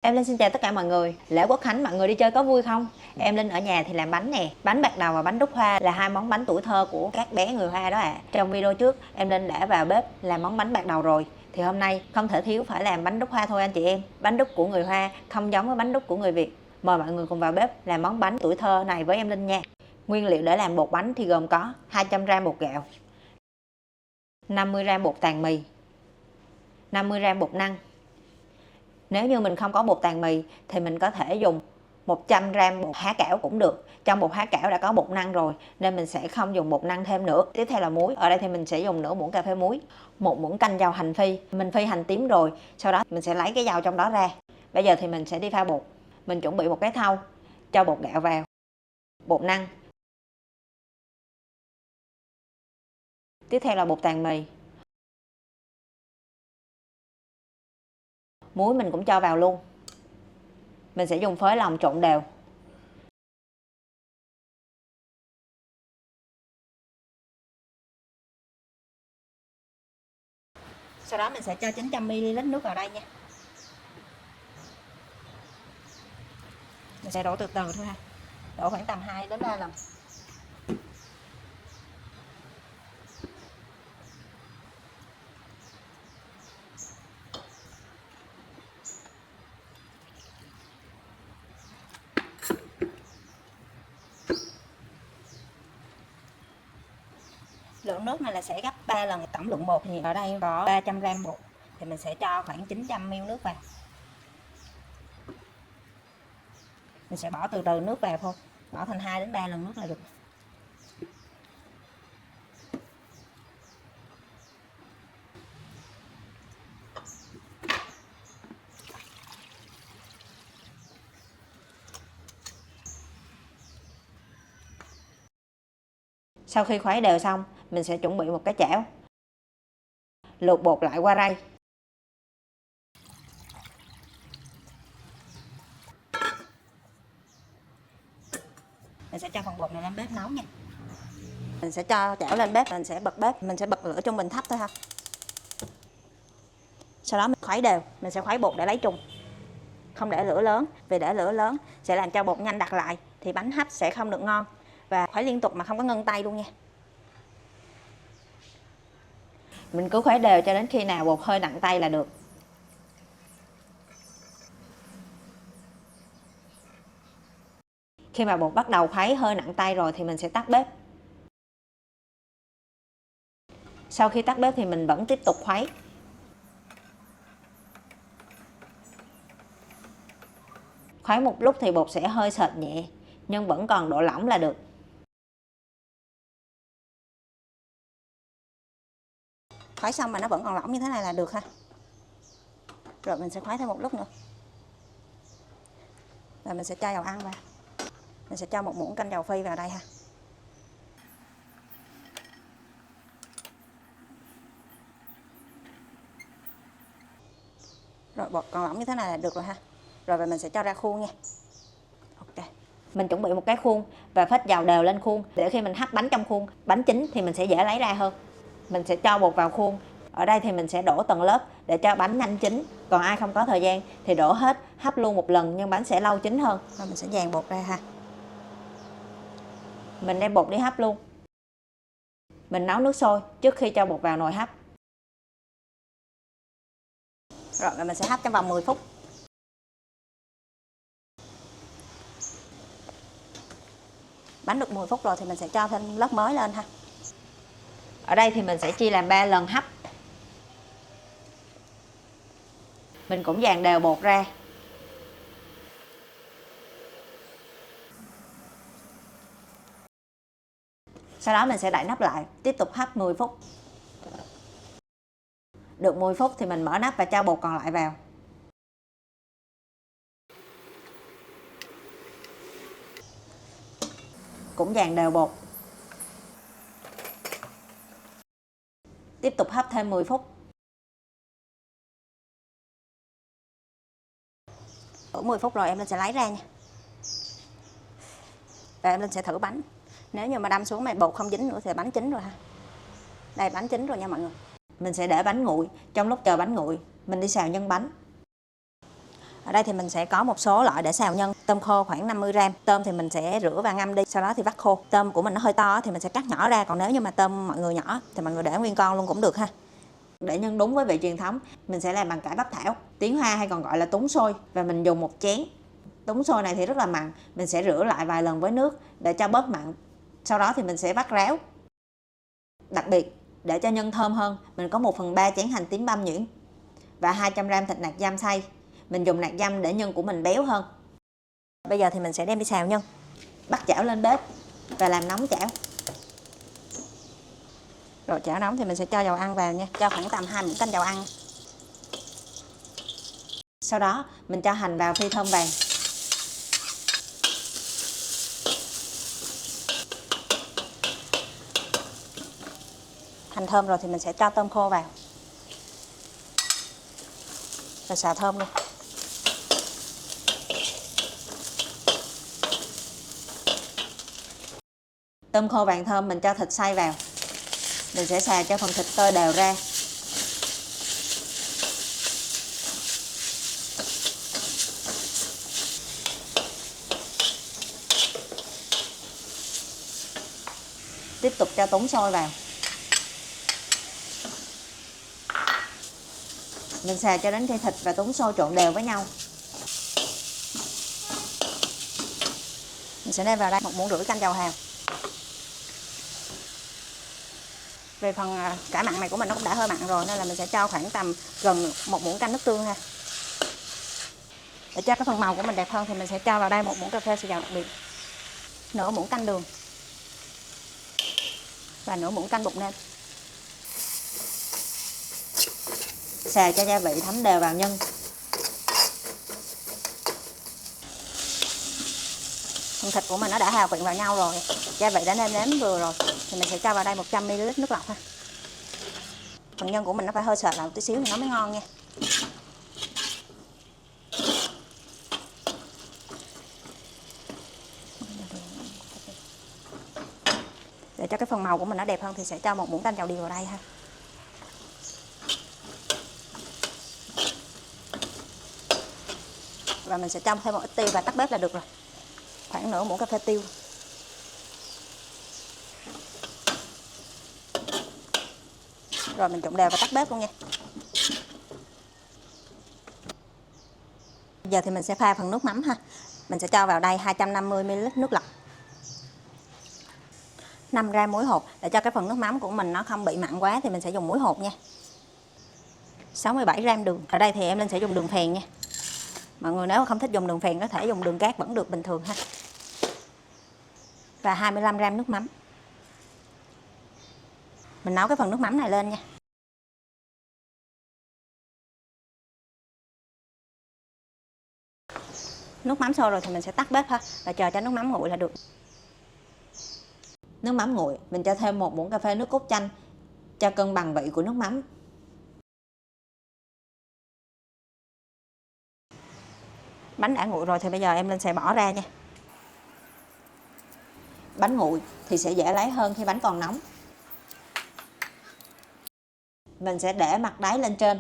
Em Linh xin chào tất cả mọi người. Lễ Quốc Khánh mọi người đi chơi có vui không? Em Linh ở nhà thì làm bánh nè. Bánh bạc đào và bánh đúc hoa là hai món bánh tuổi thơ của các bé người Hoa đó ạ. Trong video trước em Linh đã vào bếp làm món bánh bạc đào rồi. Thì hôm nay không thể thiếu phải làm bánh đúc hoa thôi anh chị em. Bánh đúc của người Hoa không giống với bánh đúc của người Việt. Mời mọi người cùng vào bếp làm món bánh tuổi thơ này với em Linh nha. Nguyên liệu để làm bột bánh thì gồm có 200g bột gạo, 50g bột tàn mì, 50g bột năng. Nếu như mình không có bột tàn mì thì mình có thể dùng 100g bột há cảo cũng được. Trong bột há cảo đã có bột năng rồi nên mình sẽ không dùng bột năng thêm nữa. Tiếp theo là muối. Ở đây thì mình sẽ dùng nửa muỗng cà phê muối, một muỗng canh dầu hành phi. Mình phi hành tím rồi, sau đó mình sẽ lấy cái dầu trong đó ra. Bây giờ thì mình sẽ đi pha bột. Mình chuẩn bị một cái thau, cho bột gạo vào, bột năng. Tiếp theo là bột tàn mì. Muối mình cũng cho vào luôn. Mình sẽ dùng phới lòng trộn đều. Sau đó mình sẽ cho 900ml nước vào đây nha. Mình sẽ đổ từ từ thôi ha. Đổ khoảng tầm 2 đến 3 lần. Lượng nước này là sẽ gấp 3 lần tổng lượng bột. Thì ở đây có 300g bột thì mình sẽ cho khoảng 900ml nước vào. Mình sẽ bỏ từ từ nước vào thôi, bỏ thành 2 đến 3 lần nước là được. Sau khi khuấy đều xong, mình sẽ chuẩn bị một cái chảo. Luộc bột lại qua rây. Mình sẽ cho phần bột này lên bếp nấu nha. Mình sẽ cho chảo lên bếp, mình sẽ bật lửa trung bình thấp thôi ha. Sau đó mình khuấy đều, mình sẽ khuấy bột để lấy trùng. Không để lửa lớn, vì để lửa lớn sẽ làm cho bột nhanh đặc lại thì bánh hấp sẽ không được ngon. Và khuấy liên tục mà không có ngưng tay luôn nha. Mình cứ khuấy đều cho đến khi nào bột hơi nặng tay là được. Khi mà bột bắt đầu khuấy hơi nặng tay rồi thì mình sẽ tắt bếp. Sau khi tắt bếp thì mình vẫn tiếp tục khuấy. Khuấy một lúc thì bột sẽ hơi sệt nhẹ, nhưng vẫn còn độ lỏng là được. Khuấy xong mà nó vẫn còn lỏng như thế này là được ha. Rồi mình sẽ khuấy thêm một lúc nữa. Rồi mình sẽ cho dầu ăn vào. Mình sẽ cho một muỗng canh dầu phi vào đây ha. Rồi bột còn lỏng như thế này là được rồi ha. Rồi mình sẽ cho ra khuôn nha. Ok. Mình chuẩn bị một cái khuôn và phết dầu đều lên khuôn để khi mình hấp bánh trong khuôn, bánh chín thì mình sẽ dễ lấy ra hơn. Mình sẽ cho bột vào khuôn. Ở đây thì mình sẽ đổ từng lớp để cho bánh nhanh chín. Còn ai không có thời gian thì đổ hết, hấp luôn một lần nhưng bánh sẽ lâu chín hơn. Rồi mình sẽ dàn bột ra ha. Mình đem bột đi hấp luôn. Mình nấu nước sôi trước khi cho bột vào nồi hấp. Rồi mình sẽ hấp trong vòng 10 phút. Bánh được 10 phút rồi thì mình sẽ cho thêm lớp mới lên ha. Ở đây thì mình sẽ chia làm 3 lần hấp. Mình cũng dàn đều bột ra. Sau đó mình sẽ đậy nắp lại, tiếp tục hấp 10 phút. Được 10 phút thì mình mở nắp và cho bột còn lại vào. Cũng dàn đều bột. Tiếp tục hấp thêm 10 phút. Đủ 10 phút rồi em Linh sẽ lấy ra nha. Và em Linh sẽ thử bánh. Nếu như mà đâm xuống mà bột không dính nữa thì bánh chín rồi ha. Đây bánh chín rồi nha mọi người. Mình sẽ để bánh nguội. Trong lúc chờ bánh nguội, mình đi xào nhân bánh. Ở đây thì mình sẽ có một số loại để xào nhân. Tôm khô khoảng 50g. Tôm thì mình sẽ rửa và ngâm đi, sau đó thì vắt khô. Tôm của mình nó hơi to thì mình sẽ cắt nhỏ ra, còn nếu như mà tôm mọi người nhỏ thì mọi người để nguyên con luôn cũng được ha. Để nhân đúng với vị truyền thống, mình sẽ làm bằng cải bắp thảo, tiếng Hoa hay còn gọi là túng xôi, và mình dùng một chén. Túng xôi này thì rất là mặn, mình sẽ rửa lại vài lần với nước để cho bớt mặn. Sau đó thì mình sẽ vắt ráo. Đặc biệt, để cho nhân thơm hơn, mình có 1/3 chén hành tím băm nhuyễn và 200g thịt nạc dăm xay. Mình dùng nạc dăm để nhân của mình béo hơn. Bây giờ thì mình sẽ đem đi xào nhân. Bắt chảo lên bếp và làm nóng chảo. Rồi chảo nóng thì mình sẽ cho dầu ăn vào nha, cho khoảng tầm 2 muỗng canh dầu ăn. Sau đó mình cho hành vào phi thơm vàng. Hành thơm rồi thì mình sẽ cho tôm khô vào và xào thơm luôn. Tôm khô vàng thơm mình cho thịt xay vào. Mình sẽ xào cho phần thịt tơi đều ra. Tiếp tục cho túng xôi vào. Mình xào cho đến khi thịt và túng xôi trộn đều với nhau. Mình sẽ đem vào đây 1,5 muỗng canh dầu hào. Về phần cải mặn này của mình nó cũng đã hơi mặn rồi nên là mình sẽ cho khoảng tầm gần 1 muỗng canh nước tương ha. Để cho cái phần màu của mình đẹp hơn thì mình sẽ cho vào đây 1 muỗng cà phê xì dầu đặc biệt, nửa muỗng canh đường và nửa muỗng canh bột nêm. Xào cho gia vị thấm đều vào nhân. Phần thịt của mình nó đã hòa quyện vào nhau rồi, gia vị đã nêm nếm vừa rồi thì mình sẽ cho vào đây 100ml nước lọc ha. Phần nhân của mình nó phải hơi sệt lại một tí xíu thì nó mới ngon nha. Để cho cái phần màu của mình nó đẹp hơn thì sẽ cho 1 muỗng canh chầu điều vào đây ha. Và mình sẽ cho thêm một ít tiêu và tắt bếp là được rồi. Khoảng nửa muỗng cà phê tiêu. Rồi mình trộn đều và tắt bếp luôn nha. Giờ thì mình sẽ pha phần nước mắm ha. Mình sẽ cho vào đây 250ml nước lọc, 5g muối hột. Để cho cái phần nước mắm của mình nó không bị mặn quá thì mình sẽ dùng muối hột nha. 67g đường. Ở đây thì em Linh sẽ dùng đường phèn nha. Mọi người nếu không thích dùng đường phèn có thể dùng đường cát vẫn được bình thường ha. Và 25g nước mắm. Mình nấu cái phần nước mắm này lên nha. Nước mắm sôi rồi thì mình sẽ tắt bếp ha và chờ cho nước mắm nguội là được. Nước mắm nguội, mình cho thêm 1 muỗng cà phê nước cốt chanh cho cân bằng vị của nước mắm. Bánh đã nguội rồi thì bây giờ em Linh sẽ bỏ ra nha. Bánh nguội thì sẽ dễ lấy hơn khi bánh còn nóng. Mình sẽ để mặt đáy lên trên.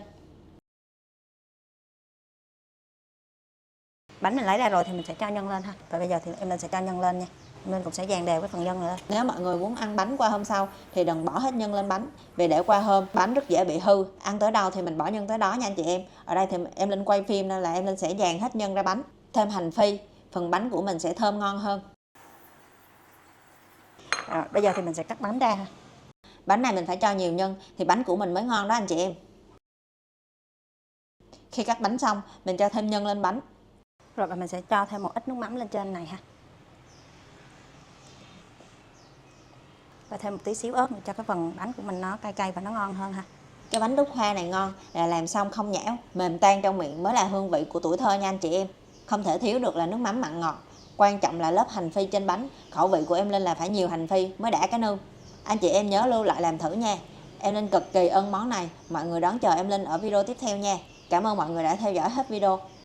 Bánh mình lấy ra rồi thì mình sẽ cho nhân lên ha. Và bây giờ thì em Linh sẽ cho nhân lên nha. Em Linh cũng sẽ dàn đều cái phần nhân lên. Nếu mọi người muốn ăn bánh qua hôm sau thì đừng bỏ hết nhân lên bánh, vì để qua hôm bánh rất dễ bị hư. Ăn tới đâu thì mình bỏ nhân tới đó nha anh chị em. Ở đây thì em Linh quay phim nên là em Linh sẽ dàn hết nhân ra bánh. Thêm hành phi, phần bánh của mình sẽ thơm ngon hơn. Rồi, bây giờ thì mình sẽ cắt bánh ra ha. Bánh này mình phải cho nhiều nhân thì bánh của mình mới ngon đó anh chị em. Khi cắt bánh xong, mình cho thêm nhân lên bánh. Rồi và mình sẽ cho thêm một ít nước mắm lên trên này ha. Và thêm một tí xíu ớt cho cái phần bánh của mình nó cay cay và nó ngon hơn ha. Cái bánh đúc hoa này ngon là làm xong không nhão, mềm tan trong miệng mới là hương vị của tuổi thơ nha anh chị em. Không thể thiếu được là nước mắm mặn ngọt. Quan trọng là lớp hành phi trên bánh. Khẩu vị của em Linh là phải nhiều hành phi mới đã cái nương. Anh chị em nhớ lưu lại làm thử nha. Em Linh cực kỳ ưng món này. Mọi người đón chờ em Linh ở video tiếp theo nha. Cảm ơn mọi người đã theo dõi hết video.